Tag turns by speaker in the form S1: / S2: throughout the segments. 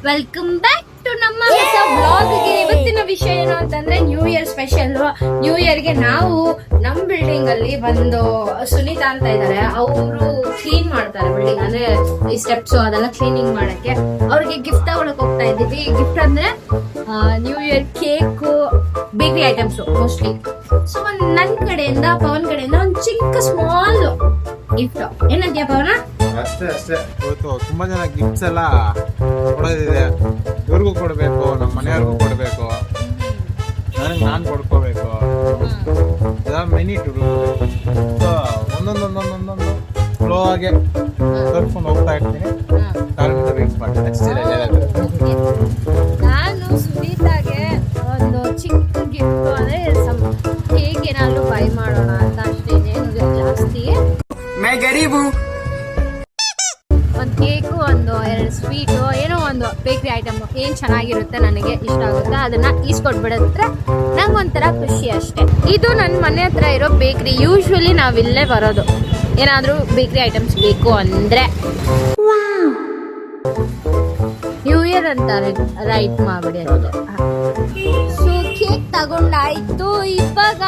S1: Welcome back to ನಮ್ಮ ಹೊಸ ಬ್ಲಾಗ್ಗೆ. ಇವತ್ತಿನ ವಿಷಯ ಏನು ಅಂತಂದ್ರೆ ನ್ಯೂ ಇಯರ್ ಸ್ಪೆಷಲ್. ನ್ಯೂ ಇಯರ್ಗೆ ನಾವು ನಮ್ ಬಿಲ್ಡಿಂಗ್ ಅಲ್ಲಿ ಬಂದು ಸುನೀತಾ ಅಂತ ಇದಾರೆ, ಅವರು ಕ್ಲೀನ್ ಮಾಡ್ತಾರೆ ಬಿಲ್ಡಿಂಗ್, ಅಂದ್ರೆ ಈ ಸ್ಟೆಪ್ಸ್ ಅದೆಲ್ಲ ಕ್ಲೀನಿಂಗ್ ಮಾಡಕ್ಕೆ. ಅವ್ರಿಗೆ ಗಿಫ್ಟ್ ತಗೊಳಕ್ ಹೋಗ್ತಾ ಇದ್ದೀವಿ. ಗಿಫ್ಟ್ ಅಂದ್ರೆ new year cake, bakery items mostly. So ನನ್ ಕಡೆಯಿಂದ ಪವನ್ ಕಡೆಯಿಂದ ಒಂದು ಚಿಕ್ಕ ಸ್ಮಾಲ್ ಗಿಫ್ಟ್. ಏನಂತೀಯ ಪವನ?
S2: ಅಷ್ಟೇ ಇವತ್ತು ತುಂಬಾ ಜನ ಗಿಫ್ಟ್ಸ್ ಎಲ್ಲ ಕೊಡೋದಿದೆ. ಇವ್ರಿಗೂ ಕೊಡ್ಬೇಕು, ನಮ್ಮ ಮನೆಯವ್ರಿಗೂ ಕೊಡ್ಬೇಕು, ನನಗೆ ನಾನು ಕೊಡ್ಕೋಬೇಕು. ಮೆನಿ ಟು ಒಂದೊಂದೊಂದೊಂದೊಂದೊಂದು ಫ್ಲೋ ಆಗಿ ತರ್ಕೊಂಡು ಹೋಗ್ತಾ ಇರ್ತೀನಿ. ವೇಟ್ ಮಾಡ್ತೀನಿ.
S1: ನಾನು ಸುನೀತಾಗೆ ಒಂದು ಚಿಕ್ಕ ಗಿಫ್ಟ್ ಅಂದ್ರೆ ಕೇಕ್ ಏನಾದ್ರು ಬೈ ಮಾಡೋಣ ಅಂತ ಅಷ್ಟೇ, ಇನ್ನೇನು ಜಾಸ್ತಿ. ಒಂದು ಕೇಕು, ಒಂದು 2 ಸ್ವೀಟು, ಏನೋ ಒಂದು ಬೇಕರಿ ಐಟಮ್ ಏನ್ ಚೆನ್ನಾಗಿರುತ್ತೆ ನನಗೆ ಇಷ್ಟ ಆಗುತ್ತೆ ಅದನ್ನ ಈಸ್ಕೊಟ್ಬಿಡಿದ್ರೆ ನಂಗೆ ಒಂಥರ ಖುಷಿ ಅಷ್ಟೇ. ಇದು ನನ್ನ ಮನೆ ಹತ್ರ ಇರೋ ಬೇಕರಿ. ಯೂಶ್ವಲಿ ನಾವಿಲ್ಲೇ ಬರೋದು ಏನಾದರೂ ಬೇಕರಿ ಐಟಮ್ಸ್ ಬೇಕು ಅಂದ್ರೆ. ನ್ಯೂ ಇಯರ್ ಅಂತ ರೈಟ್ ಮಾಡ್ಬಿಡಿ ಅಷ್ಟೇ. ಸೊ ಕೇಕ್ ತಗೊಂಡಾಯ್ತು. ಇವಾಗ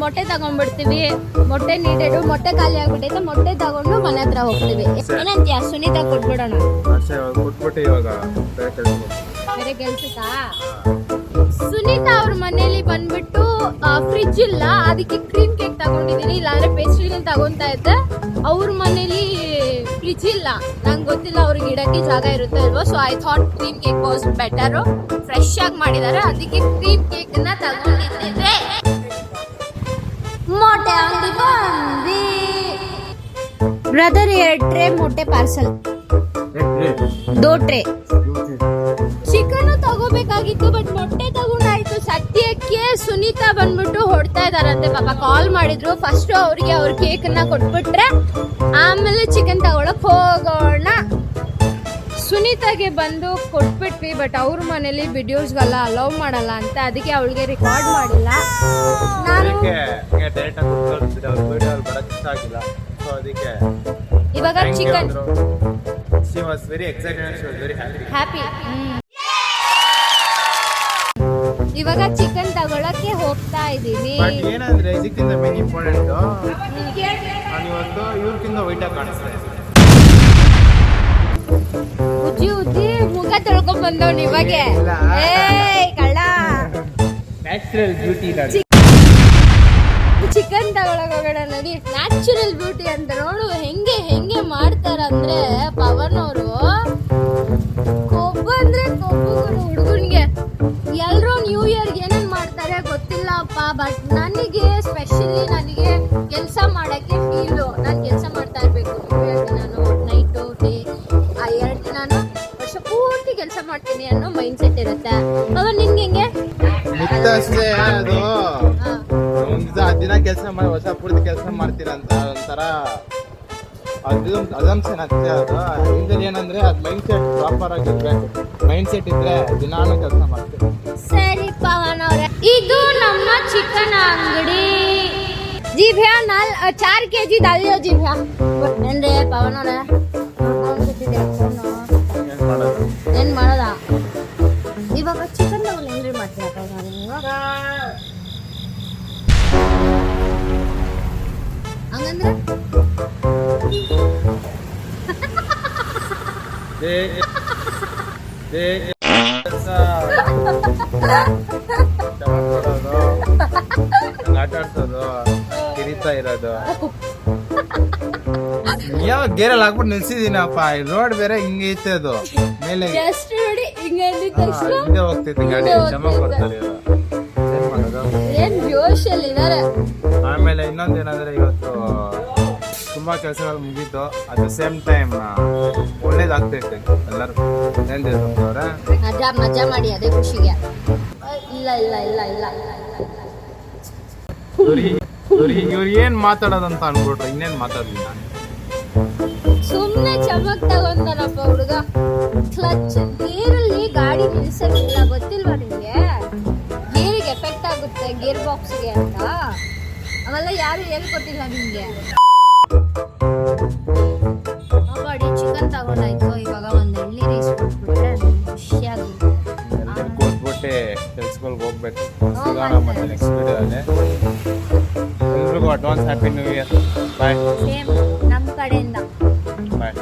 S1: ಮೊಟ್ಟೆ ತಗೊಂಡ್ಬಿಡ್ತೀವಿ. ಮೊಟ್ಟೆ ನೀಡೆಡು, ಮೊಟ್ಟೆ ಖಾಲಿ ಆಗ್ಬಿಟ್ಟೈತೆ. ಮೊಟ್ಟೆ ತಗೊಂಡು ಮನೆ ಹತ್ರ ಹೋಗ್ತೀವಿ. ಏನಂತೀಯ? ಸುನೀತಾ ಕೊಟ್ಬಿಡೋಣ. ಬೇರೆ ಕೆಲ್ಸಕ್ಕಾ? ಸುನೀತಾ ಅವ್ರ ಮನೇಲಿ ಬಂದ್ಬಿಟ್ಟು ಫ್ರಿಡ್ಜ್ ಇಲ್ಲ, ಅದಕ್ಕೆ ಕ್ರೀಮ್ ಕೇಕ್ ತಗೊಂಡಿದೀನಿ. ಇಲ್ಲಾಂದ್ರೆ ಪೇಸ್ಟ್ರಿನ ತಗೊಂತಾ ಇದ್ದೆ. ಅವ್ರ ಮನೇಲಿ ಫ್ರಿಡ್ಜ್ ಇಲ್ಲ, ನಂಗೆ ಗೊತ್ತಿಲ್ಲ ಅವ್ರಿಗೆ ಇಡಕ್ಕೆ ಜಾಗ ಇರುತ್ತೆ ಅಲ್ವಾ. So I thought cream cake was better. Fresh ಆಗಿ ಮಾಡಿದ್ದಾರೆ, ಅದಕ್ಕೆ ಕ್ರೀಮ್ ಕೇಕ್ ನ ತಗೊಂಡಿದ್ದೇವೆ. ಮೊಟ್ಟೆ ಅಂಗಡಿ ಬಂದಿ ಬ್ರದರ್ 2 ಟ್ರೇ ಮೊಟ್ಟೆ ಪಾರ್ಸಲ್, 2 ಟ್ರೇ. ಚಿಕನ್ ತಗೋಬೇಕಾಗಿತ್ತು, ಬಟ್ ಮೊಟ್ಟೆ ತಗೊಂಡಾಯ್ತು. ಸದ್ಯಕ್ಕೆ ಸುನೀತಾ ಬಂದ್ಬಿಟ್ಟು ಹೊಡ್ತಾ ಇದಾರಂತೆ. ಪಾಪ ಕಾಲ್ ಮಾಡಿದ್ರು. ಫಸ್ಟ್ ಅವ್ರಿಗೆ ಅವ್ರ ಕೇಕ್ ನ ಕೊಟ್ಬಿಟ್ರೆ ಆಮೇಲೆ ಚಿಕನ್ ತಗೊಳಕ್ ಹೋಗೋಣ. ಸುನೀತಾಗೆ ಬಂದು ಕೊಟ್ಬಿಟ್ವಿ, ಬಟ್ ಅವ್ರ ಮನೇಲಿ ವಿಡಿಯೋಸ್ಗೆಲ್ಲ ಅಲೌ ಮಾಡಲ್ಲ ಅಂತ, ಅದಕ್ಕೆ ಅವಳಿಗೆ ರೆಕಾರ್ಡ್ ಮಾಡಿಲ್ಲ. ನಾನು ಇವಾಗ ಚಿಕನ್ ಹ್ಯಾಪಿ. ಇವಾಗ ಚಿಕನ್ ತಗೊಳಕ್ಕೆ ಹೋಗ್ತಾ ಇದೀವಿ.
S2: ಏನಂದ್ರೆ ಇದಕ್ಕಿಂತ ಮೇನ್ ಇಂಪಾರ್ಟೆಂಟ್, ನಾನು ಇವತ್ತು ಇವ್ರಕ್ಕಿಂತ ವೈಟ್ ಆಗಿ ಕಾಣಿಸ್ತಾ ಇದ್ದೀನಿ.
S1: ಉಜ್ಜಿ ಮುಖ ತೊಳ್ಕೊಂಡ್ ಬಂದವ್ ಇವಾಗೆ. ಕಳ್ಳ
S2: ನ್ಯಾಚುರಲ್ ಬ್ಯೂಟಿ.
S1: ಚಿಕನ್ ತಗೊಳಕ್ ಹೋಗೋಣ ನೋಡಿ. ನ್ಯಾಚುರಲ್ ಬ್ಯೂಟಿ ಅಂತ ನೋಡು ಹೆಂಗೆ ಮಾಡ್ತಾರಂದ್ರೆ ಪವನ್ ಅವರು. ಕೊಬ್ಬು ಅಂದ್ರೆ ಕೊಬ್ಬು ಹುಡುಗನ್ಗೆ. ಎಲ್ರೂ ನ್ಯೂ ಇಯರ್ಗೆ ಏನೇನ್ ಮಾಡ್ತಾರೆ ಗೊತ್ತಿಲ್ಲಪ್ಪ, ಬಟ್ ನನಗೆ ಸ್ಪೆಷಲಿ ನನಗೆ ಕೆಲಸ ಮಾಡಕ್ಕೆ ಫೀಲು. ನಾನು ಕೆಲಸ ಮಾಡ್ತಾ ಇರ್ಬೇಕು ನ್ಯೂ ಇಯರ್ಗೆ. ನಾನು ನೈಟು ಡೇ ಆ 2 ದಿನಾನು ವರ್ಷ ಪೂರ್ತಿ ಕೆಲಸ ಮಾಡ್ತೀನಿ ಅನ್ನೋ ಮೈಂಡ್ ಸೆಟ್ ಇರುತ್ತೆ. ಪವನ್ ನಿನ್ಗೆ ಹೆಂಗೆ?
S2: ಅಷ್ಟೇ, ಅದು ದಿನ ಕೆಲಸ ಮಾಡಿ ವರ್ಷ ಪೂರ್ತಿ ಕೆಲಸ ಮಾಡ್ತೀರಂತ ಒಂಥರ ಅಸಂಪ್ಷನ್ ಅಷ್ಟೇ. ಅದು ಹಿಂದಲ್ಲಿ ಏನಂದ್ರೆ ಅದು ಮೈಂಡ್ ಸೆಟ್ ಪ್ರಾಪರ್ ಆಗಿರ್ಬೇಕು. ಮೈಂಡ್ ಸೆಟ್ ಇದ್ರೆ ದಿನಾನು ಕೆಲಸ ಮಾಡ್ತೀವಿ.
S1: ಸರಿ ಪವನ್ ಅವ್ರೆ, ಇದು ನಮ್ಮ ಚಿಕನ್ ಅಂಗಡಿ. जी भैया 4 kg डाल दियो जी भैया. ಏನ್ರಿ ಪವನ್ ಅವ್ರೆ, ಏನ್ ಮಾಡೋದ? ಇವಾಗ ಚಿಕನ್ ತಗೊಂಡು ಏನ್ರಿ ಮಾಡ್ತೀರಾ ಪವನ್ ನೀವು? ಹಂಗಂದ್ರೆ
S2: ಆಟ ಆಡ್ಸೋದು, ಕಿರಿತಾ ಇರೋದು. ಯಾವ ಗೇರಲ್ಲಿ ಹಾಕ್ಬಿಟ್ಟು ನಿಲ್ಸಿದೀನಪ್ಪ. ರೋಡ್ ಬೇರೆ ಹಿಂಗೆ ಐತೆ, ಅದು ಮೇಲೆ
S1: ಜಸ್ಟ್ ನೋಡಿ ಹಿಂಗೆ
S2: ಹಿಂದೆ ಹೋಗ್ತೈತೆ ಗಾಡಿ. ಜಮ ಕೊಡ್ತಾರೆ, ಏನ್ ಮಾಡೋದು?
S1: ಏನ್ ಜೋಶಲ್ಲಿ ಇದಾರೆ.
S2: ಆಮೇಲೆ ಇನ್ನೊಂದೇನಂದ್ರೆ ಇವತ್ತು ತುಂಬಾ ಕೆಲಸಗಳು ಮುಗೀತು. ಅಟ್ ದ ಸೇಮ್ ಟೈಮ್ ಒಳ್ಳೇದಾಗ್ತೈತೆ ಎಲ್ಲರೂ.
S1: ಮಜಾ ಮಾಡಿ ಅದೇ ಖುಷಿಗೆ. ಇಲ್ಲ ಇಲ್ಲ ಇಲ್ಲ ಇಲ್ಲ
S2: ಇವ್ರು ಏನ್ ಮಾತಾಡೋದಂತ ಅನ್ಬಿಟ್ರೆ ಇನ್ನೇನ್ ಮಾತಾಡ್ಲಿಲ್ಲ.
S1: ಸುಮ್ನೆ ಚಮಕ್ ತಗೊಂತಾನಪ್ಪ ಹುಡುಗ. ಕ್ಲಚ್ ಗೇರಲ್ಲಿ ಗಾಡಿ ನಿಲ್ಸಕ್ಕಿಲ್ಲ, ಗೊತ್ತಿಲ್ವಾ ನಿಮ್ಗೆ? ಗೇರಿಗೆ ಎಫೆಕ್ಟ್ ಆಗುತ್ತೆ, ಗೇರ್ ಬಾಕ್ಸ್ಗೆ ಅಂತ. ಅವೆಲ್ಲ ಯಾರು ಹೇಳ್ಕೊಟ್ಟಿಲ್ಲ ನಿಮ್ಗೆ. ಗಾಡಿ ಚಿಕನ್ ತಗೊಂಡಾಯ್ತು. ಇವಾಗ ಒಂದ್ ಎಳ್ನೀರು ಇಸ್ಕೊಟ್ಬಿಟ್ರೆ ಖುಷಿಯಾಗಿರುತ್ತೆ.
S2: ಎಲ್ಲರಿಗೂ ಓದ್ಬಿಟ್ಟು ಕೆಲ್ಸಗಳಿಗೆ ಹೋಗ್ಬೇಕು. ಸಿಗೋಣ ಮತ್ತೆ ನೆಕ್ಸ್ಟ್ ವಿಡಿಯೋದಲ್ಲಿ. ಎಲ್ರಿಗೂ advance happy new year. Bye
S1: same ನಮ್ಮ ಕಡೆಯಿಂದ.
S2: ಬಾಯ್.